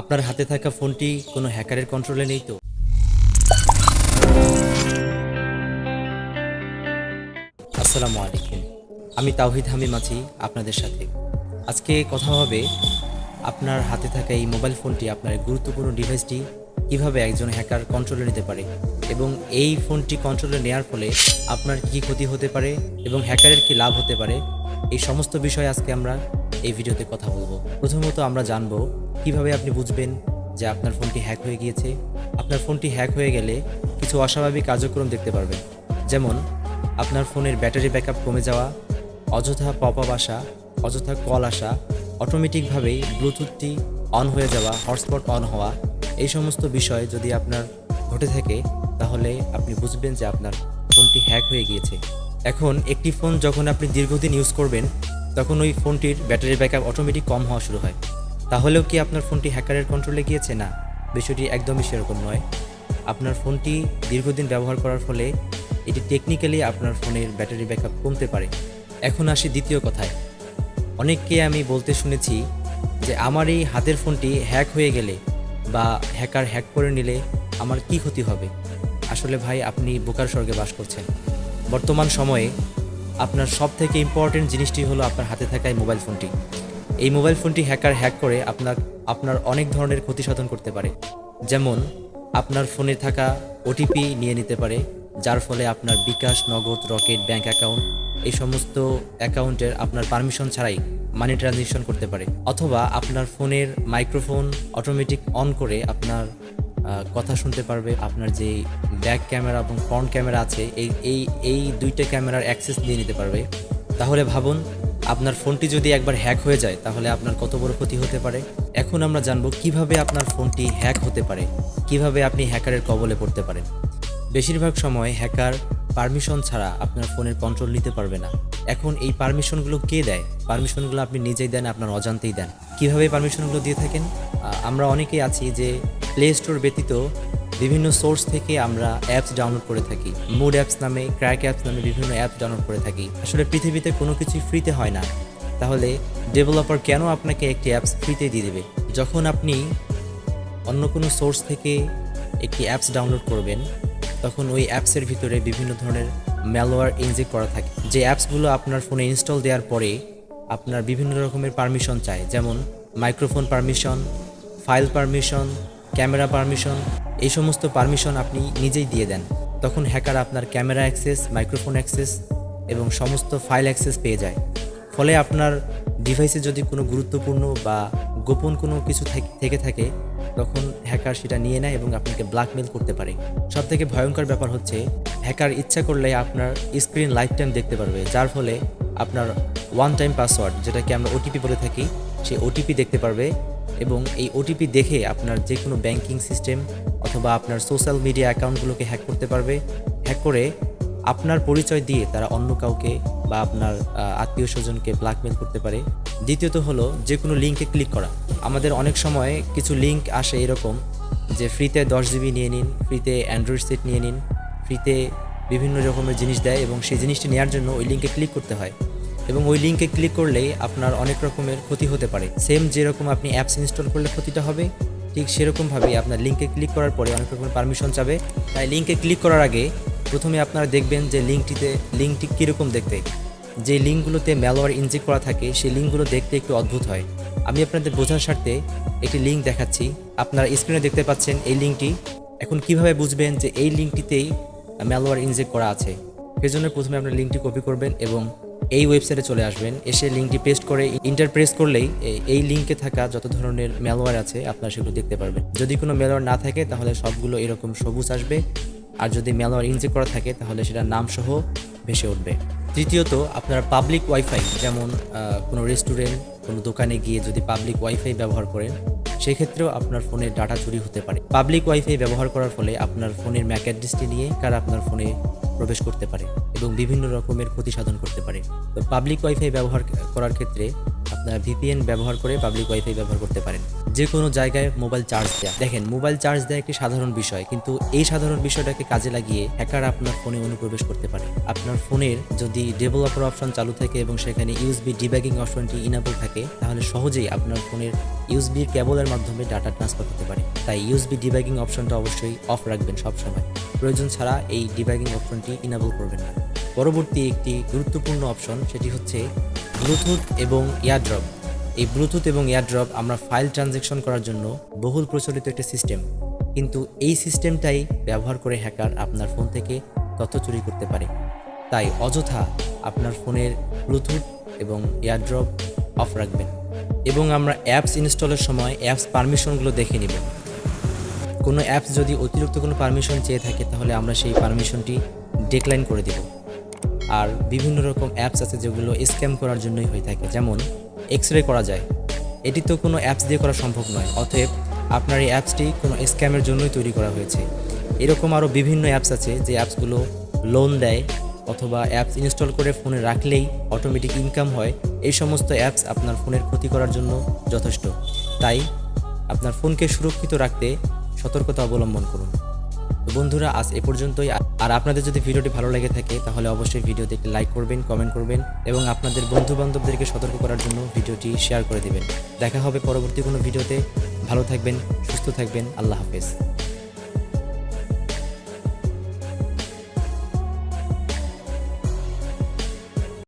আপনার হাতে থাকা ফোনটি কোনো হ্যাকারের কন্ট্রোলে নেই তো? আসসালামু আলাইকুম। আমি তাওহিদ হামিম আছি আপনাদের সাথে। আজকে কথা হবে আপনার হাতে থাকা এই মোবাইল ফোনটি, আপনার গুরুত্বপূর্ণ ডিভাইসটি কিভাবে একজন হ্যাকার কন্ট্রোলে নিতে পারে এবং এই ফোনটি কন্ট্রোলে নেওয়ার ফলে আপনার কী ক্ষতি হতে পারে এবং হ্যাকারের কী লাভ হতে পারে, এই সমস্ত বিষয়ে আজকে আমরা এই ভিডিওতে কথা বলবো। প্রথমত আমরা জানবো কিভাবে আপনি বুঝবেন যে আপনার ফোনটি হ্যাক হয়ে গিয়েছে। আপনার ফোনটি হ্যাক হয়ে গেলে কিছু অস্বাভাবিক কার্যক্রম দেখতে পারবেন, যেমন আপনার ফোনের ব্যাটারি ব্যাকআপ কমে যাওয়া, অযথা পপ আপ আসা, অযথা কল আসা, অটোমেটিকভাবেই ব্লুটুথটি অন হয়ে যাওয়া, হটস্পট অন হওয়া, এই সমস্ত বিষয় যদি আপনার ঘটে থাকে তাহলে আপনি বুঝবেন যে আপনার ফোনটি হ্যাক হয়ে গিয়েছে। এখন একটি ফোন যখন আপনি দীর্ঘদিন ইউজ করবেন তখন ওই ফোনটির ব্যাটারি ব্যাকআপ অটোমেটিক কম হওয়া শুরু হয়। তাহলেও কি আপনার ফোনটি হ্যাকারের কন্ট্রোলে গিয়েছে? না, বিষয়টি একদমই সেরকম নয়। আপনার ফোনটি দীর্ঘদিন ব্যবহার করার ফলে এটি টেকনিক্যালি আপনার ফোনের ব্যাটারি ব্যাকআপ কমতে পারে। এখন আসি দ্বিতীয় কথায়। অনেককে আমি বলতে শুনেছি যে আমার এই হাতের ফোনটি হ্যাক হয়ে গেলে বা হ্যাকার হ্যাক করে নিলে আমার কি ক্ষতি হবে। আসলে ভাই, আপনি বোকার স্বর্গে বাস করছেন। বর্তমান সময়ে আপনার সবথেকে ইম্পর্টেন্ট জিনিসটি হলো আপনার হাতে থাকা এই মোবাইল ফোনটি। এই মোবাইল ফোনটি হ্যাকার হ্যাক করে আপনার অনেক ধরনের ক্ষতি সাধন করতে পারে। যেমন আপনার ফোনে থাকা ওটিপি নিয়ে নিতে পারে, যার ফলে আপনার বিকাশ, নগদ, রকেট, ব্যাংক অ্যাকাউন্ট, এই সমস্ত অ্যাকাউন্টের আপনার পারমিশন ছাড়াই মানি ট্রানজিশন করতে পারে। অথবা আপনার ফোনের মাইক্রোফোন অটোমেটিক অন করে আপনার কথা শুনতে পারবে। আপনার যে ব্যাক ক্যামেরা এবং ফ্রন্ট ক্যামেরা আছে, এই দুইটা ক্যামেরার অ্যাক্সেস দিয়ে নিতে পারবে। তাহলে ভাবুন, আপনার ফোনটি যদি একবার হ্যাক হয়ে যায় তাহলে আপনার কত বড় ক্ষতি হতে পারে। এখন আমরা জানবো কিভাবে আপনার ফোনটি হ্যাক হতে পারে, কিভাবে আপনি হ্যাকারের কবলে পড়তে পারেন। বেশিরভাগ সময় হ্যাকার পারমিশন ছাড়া আপনার ফোনের কন্ট্রোল নিতে পারবে না। এখন এই পারমিশনগুলো কে দেয়? পারমিশনগুলো আপনি নিজেই দেন, আপনার অজান্তেই দেন। কিভাবে পারমিশনগুলো দিয়ে থাকেন? আমরা অনেকেই আছি যে প্লে স্টোর ব্যতীত বিভিন্ন সোর্স থেকে আমরা অ্যাপস ডাউনলোড করে থাকি। মুড অ্যাপস নামে, ক্র্যাক অ্যাপস নামে বিভিন্ন অ্যাপস ডাউনলোড করে থাকি। আসলে পৃথিবীতে কোনো কিছুই ফ্রিতে হয় না। তাহলে ডেভেলপার কেন আপনাকে একটি অ্যাপস ফ্রিতে দিয়ে দেবে? যখন আপনি অন্য কোনো সোর্স থেকে একটি অ্যাপস ডাউনলোড করবেন তখন ওই অ্যাপসের ভিতরে বিভিন্ন ধরনের ম্যালওয়্যার ইনজেক্ট করা থাকে, যে অ্যাপসগুলো আপনার ফোনে ইনস্টল দেওয়ার পরে আপনার বিভিন্ন রকমের পারমিশন চায়, যেমন microphone permission, file permission, camera permission. এই সমস্ত পারমিশন আপনি নিজেই দিয়ে দেন। তখন হ্যাকার আপনার ক্যামেরা অ্যাক্সেস, মাইক্রোফোন অ্যাক্সেস এবং সমস্ত ফাইল অ্যাক্সেস পেয়ে যায়। ফলে আপনার ডিভাইসে যদি কোনো গুরুত্বপূর্ণ বা গোপন কোনো কিছু থেকে থাকে তখন হ্যাকার সেটা নিয়ে নেয় এবং আপনাকে ব্ল্যাকমেল করতে পারে। সবথেকে ভয়ঙ্কর ব্যাপার হচ্ছে, হ্যাকার ইচ্ছা করলে আপনার স্ক্রিন লাইফ টাইম দেখতে পারবে, যার ফলে আপনার ওয়ান টাইম পাসওয়ার্ড, যেটাকে আমরা ওটিপি বলে থাকি, সেই ওটিপি দেখতে পারবে এবং এই ওটিপি দেখে আপনার যে কোনো ব্যাংকিং সিস্টেম অথবা আপনার সোশ্যাল মিডিয়া অ্যাকাউন্টগুলোকে হ্যাক করতে পারবে। হ্যাক করে আপনার পরিচয় দিয়ে তারা অন্য কাউকে বা আপনার আত্মীয় স্বজনকে ব্ল্যাকমেল করতে পারে। দ্বিতীয়ত হলো যে কোনো লিঙ্কে ক্লিক করা। আমাদের অনেক সময় কিছু লিঙ্ক আসে এরকম যে ফ্রিতে 10 জিবি নিয়ে নিন, ফ্রিতে অ্যান্ড্রয়েড সেট নিয়ে নিন, ফ্রিতে বিভিন্ন রকমের জিনিস দেয় এবং সেই জিনিসটি নেওয়ার জন্য ওই লিঙ্কে ক্লিক করতে হয় এবং ওই লিঙ্কে ক্লিক করলেই আপনার অনেক রকমের ক্ষতি হতে পারে। সেম যেরকম আপনি অ্যাপস ইনস্টল করলে ক্ষতিটা হবে, ঠিক সেরকমভাবেই আপনার লিঙ্কে ক্লিক করার পরে অনেক রকমের পারমিশন চাবে। তাই লিঙ্কে ক্লিক করার আগে প্রথমে আপনারা দেখবেন যে লিঙ্কটি কীরকম দেখতে। যে লিঙ্কগুলোতে ম্যালওয়্যার ইনজেক্ট করা থাকে সেই লিঙ্কগুলো দেখতে একটু অদ্ভুত হয়। আমি আপনাদের বোঝার স্বার্থে একটি লিঙ্ক দেখাচ্ছি। আপনারা স্ক্রিনে দেখতে পাচ্ছেন এই লিঙ্কটি। এখন কিভাবে বুঝবেন যে এই লিঙ্কটিতেই ম্যালওয়্যার ইনজেক্ট করা আছে? সেজন্য প্রথমে আপনার লিঙ্কটি কপি করবেন এবং এই ওয়েবসাইটে চলে আসবেন। এসে লিঙ্কটি পেস্ট করে ইন্টার প্রেস করলেই এই লিঙ্কে থাকা যত ধরনের ম্যালওয়্যার আছে আপনারা সেগুলো দেখতে পারবেন। যদি কোনো ম্যালওয়্যার না থাকে তাহলে সবগুলো এরকম সবুজ আসবে, আর যদি ম্যালওয়্যার ইনজেক্ট করা থাকে তাহলে সেটা নামসহ ভেসে উঠবে। তৃতীয়ত, আপনার পাবলিক ওয়াইফাই, যেমন কোনো রেস্টুরেন্ট, কোনো দোকানে গিয়ে যদি পাবলিক ওয়াইফাই ব্যবহার করেন সেক্ষেত্রেও আপনার ফোনের ডাটা চুরি হতে পারে। পাবলিক ওয়াইফাই ব্যবহার করার ফলে আপনার ফোনের ম্যাক অ্যাড্রেসটি নিয়ে কারা আপনার ফোনে প্রবেশ করতে পারে এবং বিভিন্ন রকমের ক্ষতি সাধন করতে পারে। তো পাবলিক ওয়াইফাই ব্যবহার করার ক্ষেত্রে আপনারা ভিপিএন ব্যবহার করে পাবলিক ওয়াইফাই ব্যবহার করতে পারেন। যে কোনো জায়গায় মোবাইল চার্জ দেওয়া, দেখেন মোবাইল চার্জ দেওয়া একটি সাধারণ বিষয়, কিন্তু এই সাধারণ বিষয়টাকে কাজে লাগিয়ে হ্যাকার আপনার ফোনে অনুপ্রবেশ করতে পারে। আপনার ফোনের যদি ডেভেলপার অপশন চালু থাকে এবং সেখানে ইউএসবি ডিবাগিং অপশনটি ইনেবল থাকে, তাহলে সহজেই আপনার ফোনের ইউএসবি কেবলের মাধ্যমে ডাটা ট্রান্সফার হতে পারে। তাই ইউএসবি ডিবাগিং অপশনটা অবশ্যই অফ রাখবেন সবসময়, প্রয়োজন ছাড়া এই ডিবাগিং অপশনটি ইনেবল করবেন না। পরবর্তী একটি গুরুত্বপূর্ণ অপশন, সেটি হচ্ছে ব্লুটুথ এবং এয়ারড্রপ। এই ব্লুটুথ এবং এয়ারড্রপ আমরা ফাইল ট্রানজ্যাকশন করার জন্য বহুল প্রচলিত একটি সিস্টেম, কিন্তু এই সিস্টেমটাই ব্যবহার করে হ্যাকার আপনার ফোন থেকে তথ্য চুরি করতে পারে। তাই অযথা আপনার ফোনের ব্লুটুথ এবং এয়ারড্রপ অফ রাখবেন এবং আমরা অ্যাপস ইনস্টলের সময় অ্যাপস পারমিশনগুলো দেখে নেব। কোনো অ্যাপস যদি অতিরিক্ত কোনো পারমিশন চেয়ে থাকে, তাহলে আমরা সেই পারমিশনটি ডিক্লাইন করে দেব। আর বিভিন্ন রকম অ্যাপস আছে যেগুলো স্ক্যাম করার জন্যই হয়ে থাকে, যেমন এক্সরে করা যায়, এটি তো কোনো অ্যাপস দিয়ে করা সম্ভব নয়, অতএব আপনার এই অ্যাপসটি কোনো স্ক্যামের জন্যই তৈরি করা হয়েছে। এরকম আরও বিভিন্ন অ্যাপস আছে যে অ্যাপসগুলো লোন দেয় অথবা অ্যাপস ইনস্টল করে ফোনে রাখলেই অটোমেটিক ইনকাম হয়। এই সমস্ত অ্যাপস আপনার ফোনের ক্ষতি করার জন্য যথেষ্ট। তাই আপনার ফোনকে সুরক্ষিত রাখতে সতর্কতা অবলম্বন করুন। তো বন্ধুরা, আজ এ পর্যন্তই। আর আপনাদের যদি ভিডিওটি ভালো লেগে থাকে তাহলে অবশ্যই ভিডিওতে একটি লাইক করবেন, কমেন্ট করবেন এবং আপনাদের বন্ধু বান্ধবদেরকে সতর্ক করার জন্য ভিডিওটি শেয়ার করে দেবেন। দেখা হবে পরবর্তী কোনো ভিডিওতে। ভালো থাকবেন, সুস্থ থাকবেন। আল্লাহ হাফেজ।